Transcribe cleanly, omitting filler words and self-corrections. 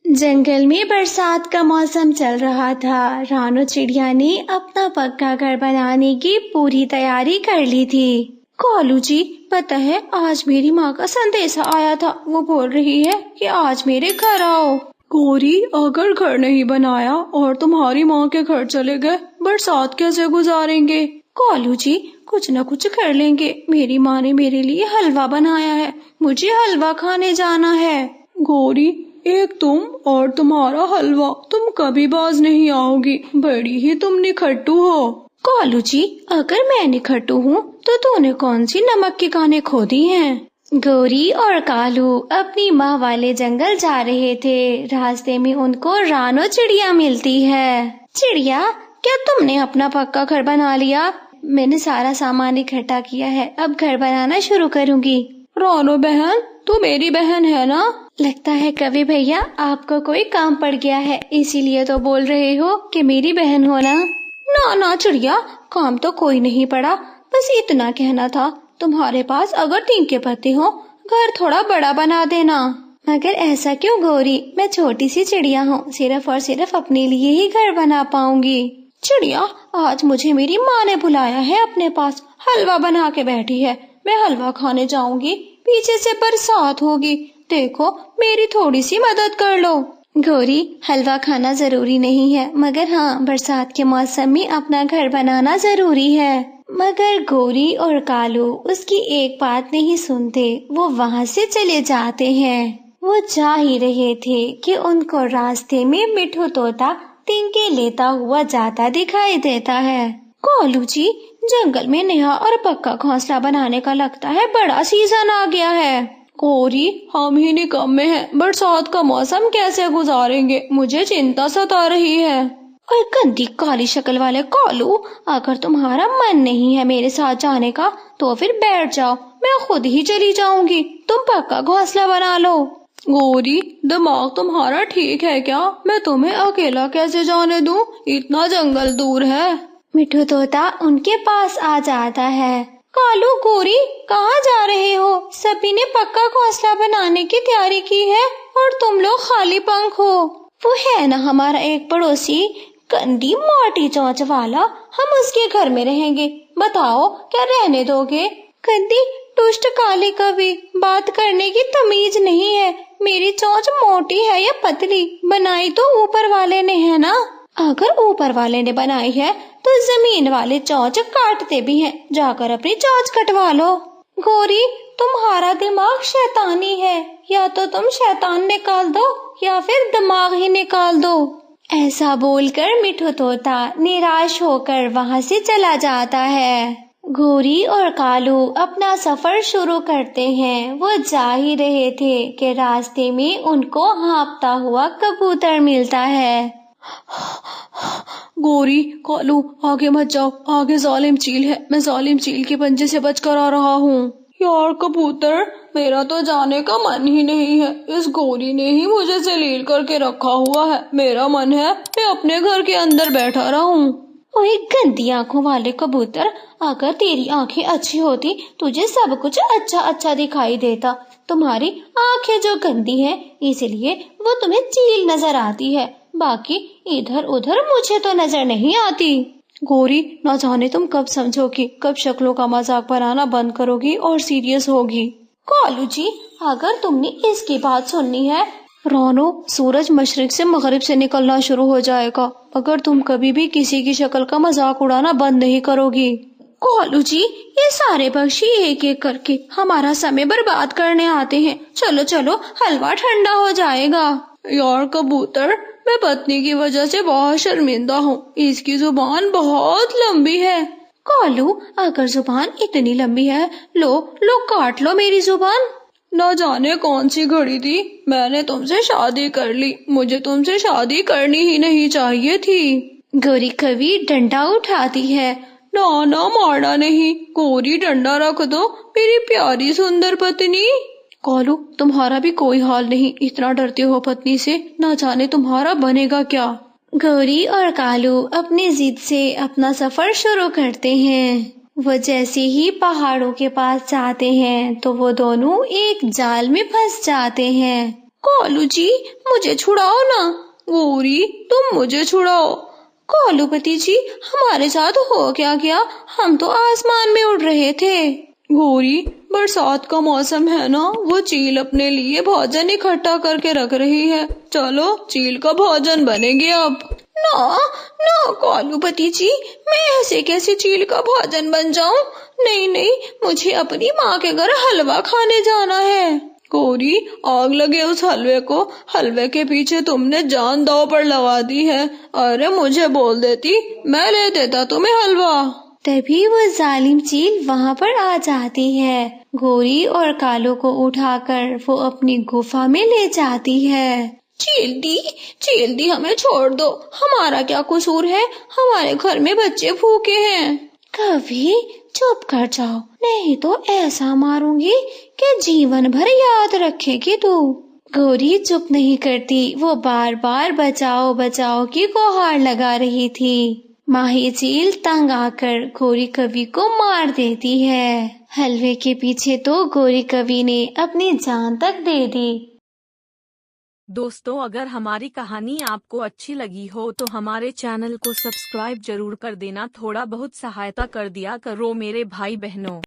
जंगल में बरसात का मौसम चल रहा था। रानो चिड़िया ने अपना पक्का घर बनाने की पूरी तैयारी कर ली थी। कालू जी, पता है आज मेरी माँ का संदेशा आया था। वो बोल रही है कि आज मेरे घर आओ। गौरी, अगर घर नहीं बनाया और तुम्हारी माँ के घर चले गए, बरसात कैसे गुजारेंगे? कालू जी, कुछ न कुछ कर लेंगे। मेरी माँ ने मेरे लिए हलवा बनाया है, मुझे हलवा खाने जाना है। गौरी, एक तुम और तुम्हारा हलवा, तुम कभी बाज नहीं आओगी। बड़ी ही तुम निखट्टू हो। कालू जी, अगर मैं निखट्टू हूँ तो तूने कौन सी नमक की कानें खोदी हैं? गौरी और कालू अपनी माँ वाले जंगल जा रहे थे। रास्ते में उनको रानो चिड़िया मिलती है। चिड़िया, क्या तुमने अपना पक्का घर बना लिया? मैंने सारा सामान इकट्ठा किया है, अब घर बनाना शुरू करूँगी। रानो बहन, तू मेरी बहन है ना? लगता है कवि भैया आपको कोई काम पड़ गया है, इसीलिए तो बोल रहे हो कि मेरी बहन हो ना? ना ना चिड़िया, काम तो कोई नहीं पड़ा, बस इतना कहना था। तुम्हारे पास अगर 3 के पत्ते हो, घर थोड़ा बड़ा बना देना। मगर ऐसा क्यों गौरी, मैं छोटी सी चिड़िया हूँ, सिर्फ और सिर्फ अपने लिए ही घर बना पाऊंगी। चिड़िया, आज मुझे मेरी माँ ने बुलाया है अपने पास, हलवा बना के बैठी है। मैं हलवा खाने जाऊंगी, पीछे से बरसात होगी, देखो मेरी थोड़ी सी मदद कर लो। गौरी, हलवा खाना जरूरी नहीं है, मगर हाँ, बरसात के मौसम में अपना घर बनाना जरूरी है। मगर गौरी और कालू उसकी एक बात नहीं सुनते, वो वहाँ से चले जाते हैं। वो जा ही रहे थे कि उनको रास्ते में मिठू तोता तिनके लेता हुआ जाता दिखाई देता है। कालू जी, जंगल में नया और पक्का घोंसला बनाने का लगता है बड़ा सीजन आ गया है। गौरी, हम ही निकम्मे हैं, बरसात का मौसम कैसे गुजारेंगे, मुझे चिंता सता रही है। और गंदी काली शक्ल वाले कालू, अगर तुम्हारा मन नहीं है मेरे साथ जाने का तो फिर बैठ जाओ, मैं खुद ही चली जाऊंगी, तुम पक्का घोंसला बना लो। गौरी, दिमाग तुम्हारा ठीक है क्या? मैं तुम्हें अकेला कैसे जाने दूं, इतना जंगल दूर है। मिठू तोता उनके पास आ जाता है। कालू, गौरी, कहाँ जा रहे हो? सभी ने पक्का घोंसला बनाने की तैयारी की है और तुम लोग खाली पंख हो। वो है ना हमारा एक पड़ोसी, गंदी मोटी चोंच वाला, हम उसके घर में रहेंगे, बताओ क्या रहने दोगे? गंदी दुष्ट काली कवि, बात करने की तमीज नहीं है। मेरी चोंच मोटी है या पतली, बनाई तो ऊपर वाले ने है ना। अगर ऊपर वाले ने बनाई है तो जमीन वाले चोंच काटते भी हैं, जाकर अपनी चोंच कटवा लो। गौरी, तुम्हारा दिमाग शैतानी है, या तो तुम शैतान निकाल दो या फिर दिमाग ही निकाल दो। ऐसा बोलकर मिठू तोता निराश होकर वहाँ से चला जाता है। गौरी और कालू अपना सफर शुरू करते हैं। वो जा ही रहे थे कि रास्ते में उनको हाँफता हुआ कबूतर मिलता है। गौरी, कालू, आगे मत जाओ, आगे जालिम चील है, मैं जालिम चील के पंजे से बचकर आ रहा हूँ। यार कबूतर, मेरा तो जाने का मन ही नहीं है, इस गौरी ने ही मुझे जलील करके रखा हुआ है। मेरा मन है मैं अपने घर के अंदर बैठा रहूं। ओए गंदी आंखों वाले कबूतर, अगर तेरी आंखें अच्छी होती तुझे सब कुछ अच्छा अच्छा दिखाई देता। तुम्हारी आंखें जो गंदी हैं, इसलिए वो तुम्हें चील नजर आती है, बाकी इधर उधर मुझे तो नजर नहीं आती। गौरी, न जाने तुम कब समझोगी, कब शक्लों का मजाक बनाना बंद करोगी और सीरियस होगी। कालू जी, अगर तुमने इसकी बात सुननी है, रानो, सूरज मशरिक से मगरिब से निकलना शुरू हो जाएगा अगर तुम कभी भी किसी की शक्ल का मजाक उड़ाना बंद नहीं करोगी। कालू जी, ये सारे पक्षी एक एक करके हमारा समय बर्बाद करने आते हैं, चलो चलो, हलवा ठंडा हो जाएगा। यार कबूतर, मैं पत्नी की वजह से बहुत शर्मिंदा हूँ, इसकी जुबान बहुत लंबी है। कालू, अगर जुबान इतनी लंबी है, लो लो काट लो मेरी जुबान। न जाने कौन सी घड़ी थी, मैंने तुमसे शादी कर ली, मुझे तुमसे शादी करनी ही नहीं चाहिए थी। गौरी कवि डंडा उठाती है। ना ना, मारना नहीं, गौरी डंडा रख दो, मेरी प्यारी सुंदर पत्नी। कालू, तुम्हारा भी कोई हाल नहीं, इतना डरते हो पत्नी से, ना जाने तुम्हारा बनेगा क्या। गौरी और कालू अपनी जिद से अपना सफर शुरू करते हैं। वो जैसे ही पहाड़ों के पास जाते हैं तो वो दोनों एक जाल में फंस जाते हैं। کالو جی مجھے چھڑاؤ نا۔ گوری تم مجھے چھڑاؤ۔ کالوپتی جی ہمارے ساتھ ہو کیا گیا، ہم تو آسمان میں اڑ رہے تھے۔ گوری برسات کا موسم ہے نا، وہ چیل اپنے لیے بھوجن اکٹھا کر کے رکھ رہی ہے، چلو چیل کا بھوجن بنے گی اب۔ نہ نہ کالوپتی جی، میں ایسے کیسے چیل کا بھوجن بن جاؤں؟ نہیں نہیں، مجھے اپنی ماں کے گھر حلوہ کھانے جانا ہے۔ گوری آگ لگے اس حلوے کو، حلوے کے پیچھے تم نے جان داؤ پر لگا دی ہے، ارے مجھے بول دیتی، میں لے دیتا تمہیں حلوہ۔ تبھی وہ ظالم چیل وہاں پر آ جاتی ہے، گوری اور کالو کو اٹھا کر وہ اپنی گفا میں لے جاتی ہے۔ چیل دی ہمیں چھوڑ دو، ہمارا کیا قصور ہے، ہمارے گھر میں بچے بھوکے ہیں۔ کبھی چپ کر جاؤ، نہیں تو ایسا ماروں گی کہ جیون بھر یاد رکھے گی تو۔ گوری چپ نہیں کرتی، وہ بار بار بچاؤ بچاؤ کی گہار لگا رہی تھی۔ ماہی چیل تنگ آ کر گوری کوی کو مار دیتی ہے۔ حلوے کے پیچھے تو گوری کوی نے اپنی جان تک دے دی۔ دوستو اگر ہماری کہانی آپ کو اچھی لگی ہو تو ہمارے چینل کو سبسکرائب ضرور کر دینا، تھوڑا بہت سہایتا کر دیا کرو میرے بھائی بہنوں۔